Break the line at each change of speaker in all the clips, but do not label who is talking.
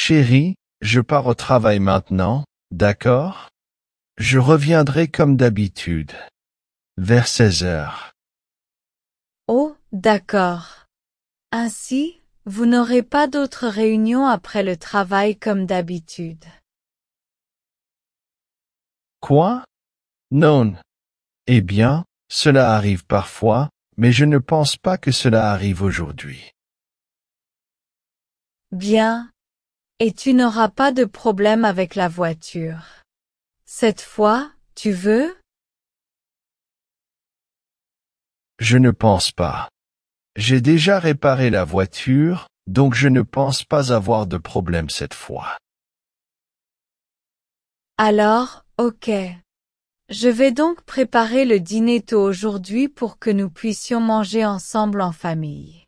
Chérie, je pars au travail maintenant, d'accord? Je reviendrai comme d'habitude. Vers 16 heures.
Oh, d'accord. Ainsi, vous n'aurez pas d'autres réunions après le travail comme d'habitude.
Quoi? Non. Eh bien, cela arrive parfois, mais je ne pense pas que cela arrive aujourd'hui.
Bien. Et tu n'auras pas de problème avec la voiture. Cette fois, tu veux?
Je ne pense pas. J'ai déjà réparé la voiture, donc je ne pense pas avoir de problème cette fois.
Alors, ok. Je vais donc préparer le dîner tôt aujourd'hui pour que nous puissions manger ensemble en famille.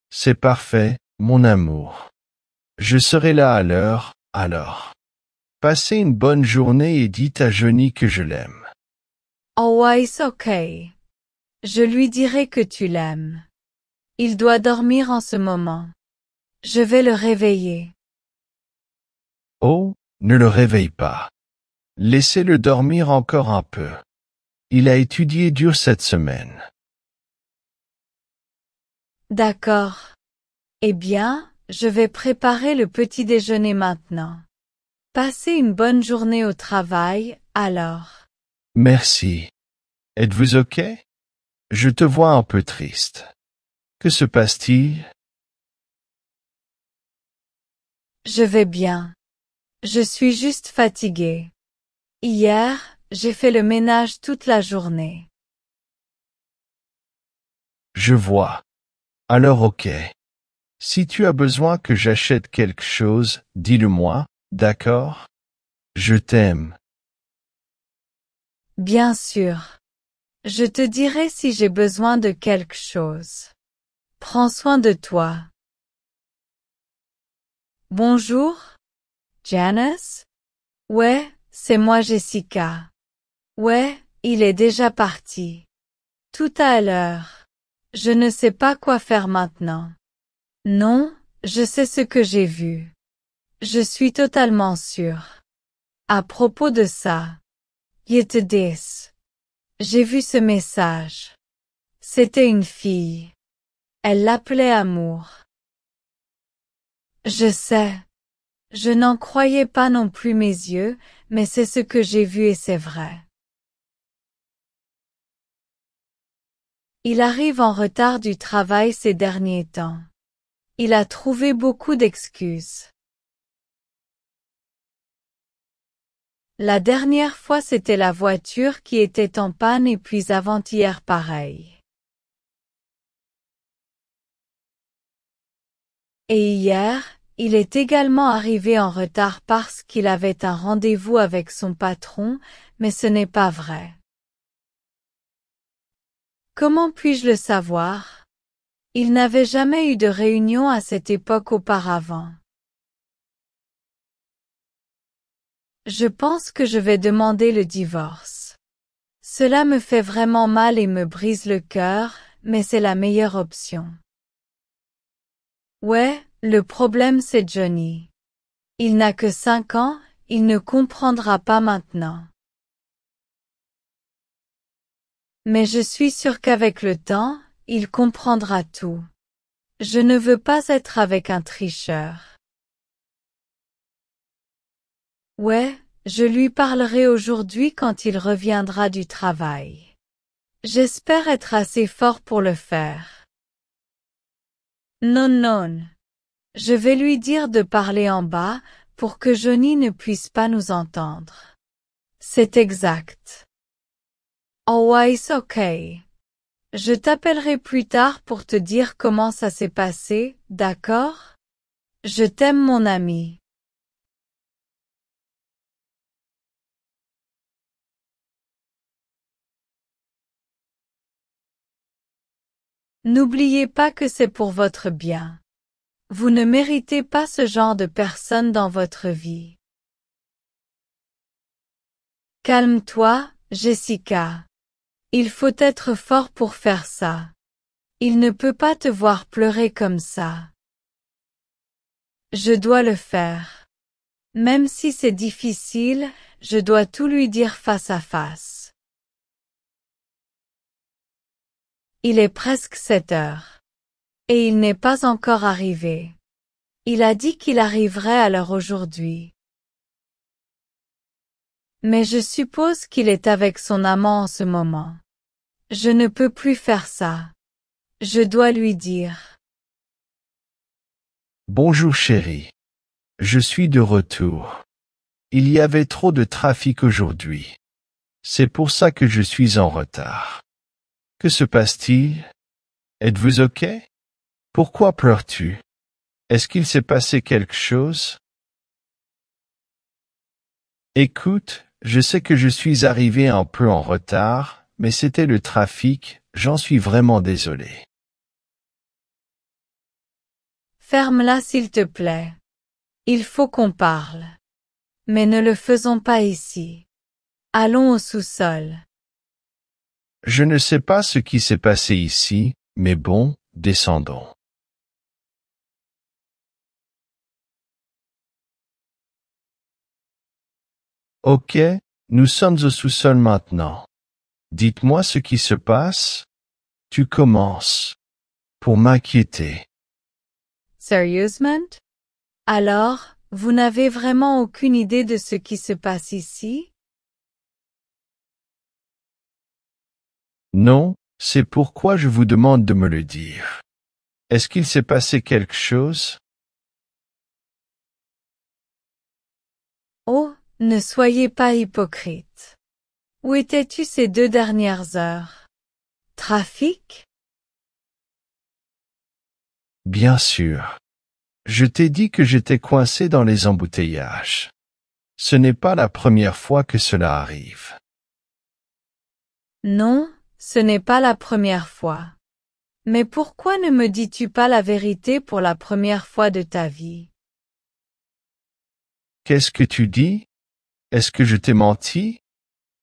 C'est parfait, mon amour. Je serai là à l'heure, alors. Passez une bonne journée et dites à Johnny que je l'aime.
Always okay. Je lui dirai que tu l'aimes. Il doit dormir en ce moment. Je vais le réveiller.
Oh, ne le réveille pas. Laissez-le dormir encore un peu. Il a étudié dur cette semaine.
D'accord. Eh bien, je vais préparer le petit déjeuner maintenant. Passez une bonne journée au travail, alors.
Merci. Êtes-vous ok? Je te vois un peu triste. Que se passe-t-il?
Je vais bien. Je suis juste fatiguée. Hier, j'ai fait le ménage toute la journée.
Je vois. Alors ok. Si tu as besoin que j'achète quelque chose, dis-le-moi, d'accord? Je t'aime.
Bien sûr. Je te dirai si j'ai besoin de quelque chose. Prends soin de toi. Bonjour, Janice? Ouais, c'est moi Jessica. Ouais, il est déjà parti. Tout à l'heure. Je ne sais pas quoi faire maintenant. Non, je sais ce que j'ai vu. Je suis totalement sûre. À propos de ça. Je te dis. J'ai vu ce message. C'était une fille. Elle l'appelait Amour. Je sais. Je n'en croyais pas non plus mes yeux, mais c'est ce que j'ai vu et c'est vrai. Il arrive en retard du travail ces derniers temps. Il a trouvé beaucoup d'excuses. La dernière fois c'était la voiture qui était en panne et puis avant-hier pareil. Et hier, il est également arrivé en retard parce qu'il avait un rendez-vous avec son patron, mais ce n'est pas vrai. Comment puis-je le savoir? Il n'avait jamais eu de réunion à cette époque auparavant. Je pense que je vais demander le divorce. Cela me fait vraiment mal et me brise le cœur, mais c'est la meilleure option. Ouais, le problème c'est Johnny. Il n'a que 5 ans, il ne comprendra pas maintenant. Mais je suis sûre qu'avec le temps, il comprendra tout. Je ne veux pas être avec un tricheur. Ouais, je lui parlerai aujourd'hui quand il reviendra du travail. J'espère être assez fort pour le faire. Non, non. Je vais lui dire de parler en bas, pour que Johnny ne puisse pas nous entendre. C'est exact. Always okay. Je t'appellerai plus tard pour te dire comment ça s'est passé, d'accord? Je t'aime mon ami. N'oubliez pas que c'est pour votre bien. Vous ne méritez pas ce genre de personne dans votre vie. Calme-toi, Jessica. Il faut être fort pour faire ça. Il ne peut pas te voir pleurer comme ça. Je dois le faire. Même si c'est difficile, je dois tout lui dire face à face. Il est presque 7 heures. Et il n'est pas encore arrivé. Il a dit qu'il arriverait à l'heure aujourd'hui. Mais je suppose qu'il est avec son amant en ce moment. Je ne peux plus faire ça. Je dois lui dire.
Bonjour chérie. Je suis de retour. Il y avait trop de trafic aujourd'hui. C'est pour ça que je suis en retard. Que se passe-t-il? Êtes-vous OK? Pourquoi pleures-tu? Est-ce qu'il s'est passé quelque chose? Écoute, je sais que je suis arrivé un peu en retard, mais c'était le trafic, j'en suis vraiment désolé.
Ferme-la s'il te plaît. Il faut qu'on parle. Mais ne le faisons pas ici. Allons au sous-sol.
Je ne sais pas ce qui s'est passé ici, mais bon, descendons. OK, nous sommes au sous-sol maintenant. Dites-moi ce qui se passe. Tu commences. Pour m'inquiéter.
Sérieusement? Alors, vous n'avez vraiment aucune idée de ce qui se passe ici?
Non, c'est pourquoi je vous demande de me le dire. Est-ce qu'il s'est passé quelque chose?
Oh, ne soyez pas hypocrite. Où étais-tu ces 2 dernières heures? Trafic?
Bien sûr. Je t'ai dit que j'étais coincé dans les embouteillages. Ce n'est pas la première fois que cela arrive.
Non, ce n'est pas la première fois. Mais pourquoi ne me dis-tu pas la vérité pour la première fois de ta vie?
Qu'est-ce que tu dis? Est-ce que je t'ai menti?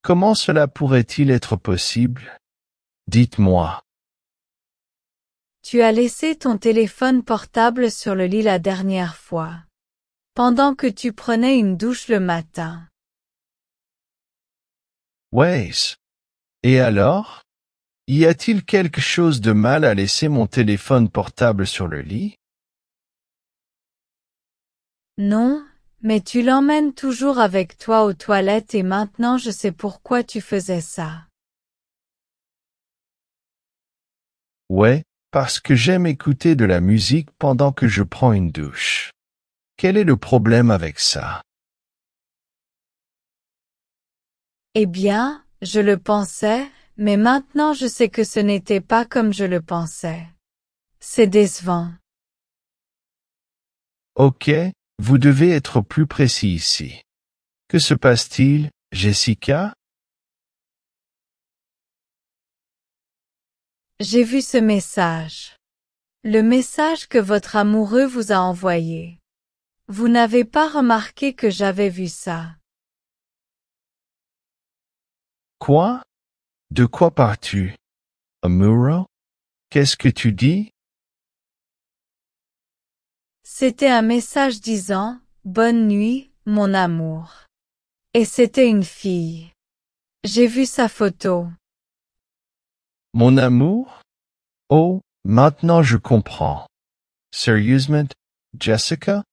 Comment cela pourrait-il être possible? Dites-moi.
Tu as laissé ton téléphone portable sur le lit la dernière fois. Pendant que tu prenais une douche le matin.
Wesh. Et alors? Y a-t-il quelque chose de mal à laisser mon téléphone portable sur le lit?
Non, mais tu l'emmènes toujours avec toi aux toilettes et maintenant je sais pourquoi tu faisais ça.
Ouais, parce que j'aime écouter de la musique pendant que je prends une douche. Quel est le problème avec ça?
Eh bien, je le pensais, mais maintenant je sais que ce n'était pas comme je le pensais. C'est décevant.
Ok, vous devez être plus précis ici. Que se passe-t-il, Jessica?
J'ai vu ce message. Le message que votre amoureux vous a envoyé. Vous n'avez pas remarqué que j'avais vu ça.
Quoi? De quoi parles-tu? Amuro? Qu'est-ce que tu dis?
C'était un message disant « Bonne nuit, mon amour ». Et c'était une fille. J'ai vu sa photo.
Mon amour? Oh, maintenant je comprends. Sérieusement, Jessica?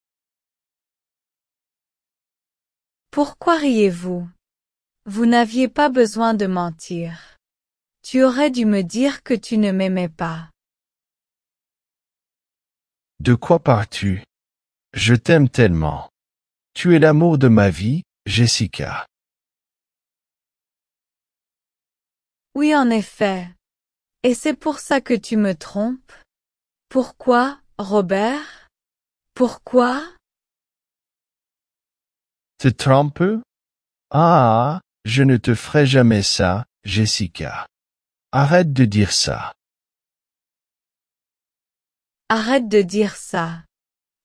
Pourquoi riez-vous? Vous n'aviez pas besoin de mentir. Tu aurais dû me dire que tu ne m'aimais pas.
De quoi parles-tu? Je t'aime tellement. Tu es l'amour de ma vie, Jessica.
Oui, en effet. Et c'est pour ça que tu me trompes? Pourquoi, Robert? Pourquoi?
Te trompes? Ah, je ne te ferai jamais ça, Jessica. Arrête de dire ça.
Arrête de dire ça.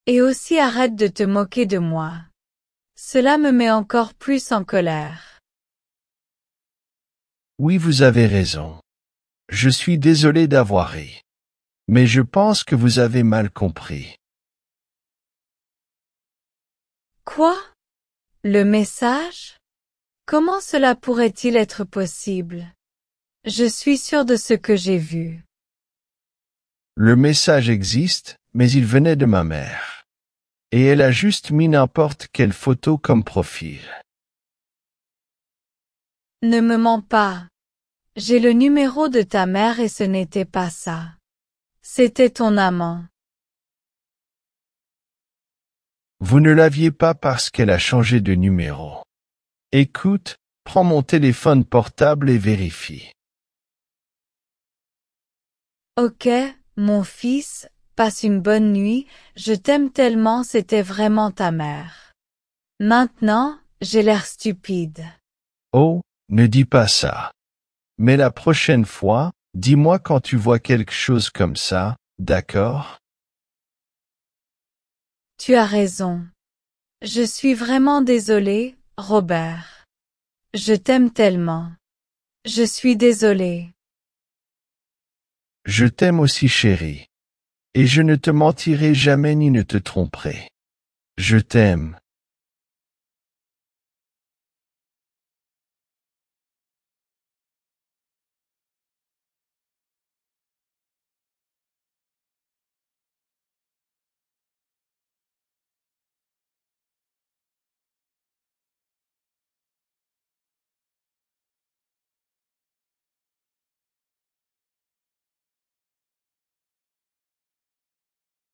Et aussi arrête de te moquer de moi. Cela me met encore plus en colère.
Oui, vous avez raison. Je suis désolé d'avoir ri. Mais je pense que vous avez mal compris.
Quoi? Le message? Comment cela pourrait-il être possible? Je suis sûr de ce que j'ai vu.
Le message existe, mais il venait de ma mère. Et elle a juste mis n'importe quelle photo comme profil.
Ne me mens pas. J'ai le numéro de ta mère et ce n'était pas ça. C'était ton amant.
Vous ne l'aviez pas parce qu'elle a changé de numéro. Écoute, prends mon téléphone portable et vérifie.
Ok, mon fils, passe une bonne nuit, je t'aime tellement, c'était vraiment ta mère. Maintenant, j'ai l'air stupide.
Oh, ne dis pas ça. Mais la prochaine fois, dis-moi quand tu vois quelque chose comme ça, d'accord?
Tu as raison. Je suis vraiment désolée, Robert. Je t'aime tellement. Je suis désolée.
Je t'aime aussi, chérie. Et je ne te mentirai jamais ni ne te tromperai. Je t'aime.